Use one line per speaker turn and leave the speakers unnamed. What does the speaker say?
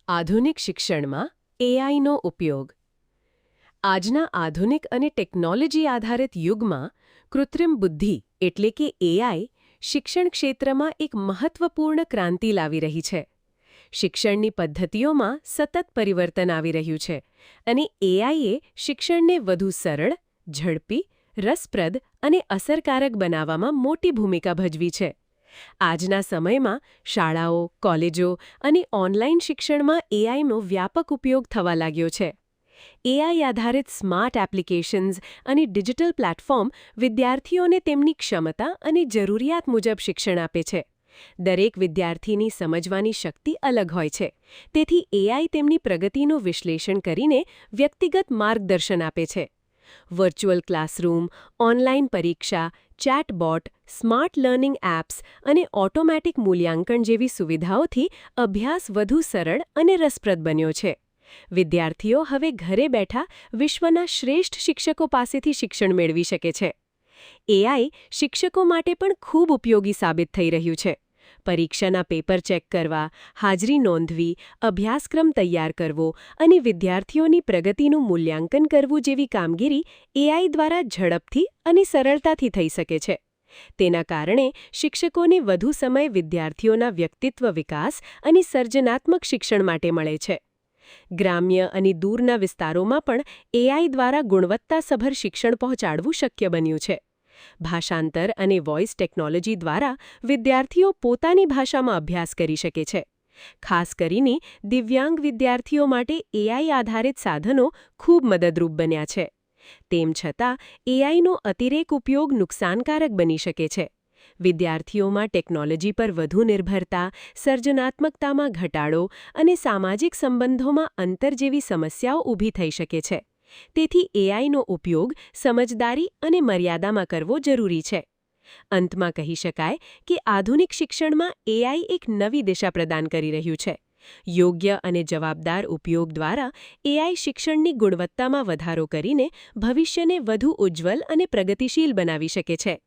આધુનિક શિક્ષણમાં એઆઈનો ઉપયોગ. આજના આધુનિક અને ટેકનોલોજી આધારિત યુગમાં કૃત્રિમ બુદ્ધિ એટલે કે એઆઈ શિક્ષણ ક્ષેત્રમાં એક મહત્વપૂર્ણ ક્રાંતિ લાવી રહી છે. શિક્ષણની પદ્ધતિઓમાં સતત પરિવર્તન આવી રહ્યું છે અને એઆઈએ શિક્ષણને વધુ સરળ, ઝડપી, રસપ્રદ અને અસરકારક બનાવવામાં મોટી ભૂમિકા ભજવી છે. આજના સમયમાં શાળાઓ, કોલેજો અને ઓનલાઈન શિક્ષણમાં એઆઈનો વ્યાપક ઉપયોગ થવા લાગ્યો છે. એઆઈ આધારિત સ્માર્ટ એપ્લિકેશન્સ અને ડિજિટલ પ્લેટફોર્મ વિદ્યાર્થીઓને તેમની ક્ષમતા અને જરૂરિયાત મુજબ શિક્ષણ આપે છે. દરેક વિદ્યાર્થીની સમજવાની શક્તિ અલગ હોય છે, તેથી એઆઈ તેમની પ્રગતિનું વિશ્લેષણ કરીને વ્યક્તિગત માર્ગદર્શન આપે છે. વર્ચ્યુઅલ ક્લાસરૂમ, ઓનલાઈન પરીક્ષા, ચેટબોટ, સ્માર્ટ લર્નિંગ એપ્સ અને ઓટોમેટિક મૂલ્યાંકન જેવી સુવિધાઓથી અભ્યાસ વધુ સરળ અને રસપ્રદ બન્યો છે. વિદ્યાર્થીઓ હવે ઘરે બેઠા વિશ્વના શ્રેષ્ઠ શિક્ષકો પાસેથી શિક્ષણ મેળવી શકે છે. એઆઈ શિક્ષકો માટે પણ ખૂબ ઉપયોગી સાબિત થઈ રહ્યું છે. પરીક્ષાના પેપર ચેક કરવા, હાજરી નોંધવી, અભ્યાસક્રમ તૈયાર કરવો અને વિદ્યાર્થીઓની પ્રગતિનું મૂલ્યાંકન કરવું જેવી કામગીરી એઆઈ દ્વારા ઝડપથી અને સરળતાથી થઈ શકે છે. તેના કારણે શિક્ષકોને વધુ સમય વિદ્યાર્થીઓના વ્યક્તિત્વ વિકાસ અને સર્જનાત્મક શિક્ષણ માટે મળે છે. ગ્રામ્ય અને દૂરના વિસ્તારોમાં પણ એઆઈ દ્વારા ગુણવત્તાસભર શિક્ષણ પહોંચાડવું શક્ય બન્યું છે. ભાષાંતર અને વોઇસ ટેકનોલોજી દ્વારા વિદ્યાર્થીઓ પોતાની ભાષામાં અભ્યાસ કરી શકે છે. ખાસ કરીને દિવ્યાંગ વિદ્યાર્થીઓ માટે એઆઈ આધારિત સાધનો ખૂબ મદદરૂપ બન્યા છે. તેમ છતાં એઆઈનો અતિરેક ઉપયોગ નુકસાનકારક બની શકે છે. વિદ્યાર્થીઓમાં ટેકનોલોજી પર વધુ નિર્ભરતા, સર્જનાત્મકતામાં ઘટાડો અને સામાજિક સંબંધોમાં અંતર જેવી સમસ્યાઓ ઊભી થઈ શકે છે. તેથી એઆઈનો ઉપયોગ સમજદારી અને મર્યાદામાં કરવો જરૂરી છે. અંતમાં કહી શકાય કે આધુનિક શિક્ષણમાં એઆઈ એક નવી દિશા પ્રદાન કરી રહ્યું છે. યોગ્ય અને જવાબદાર ઉપયોગ દ્વારા એઆઈ શિક્ષણની ગુણવત્તામાં વધારો કરીને ભવિષ્યને વધુ ઉજ્જવલ અને પ્રગતિશીલ બનાવી શકે છે.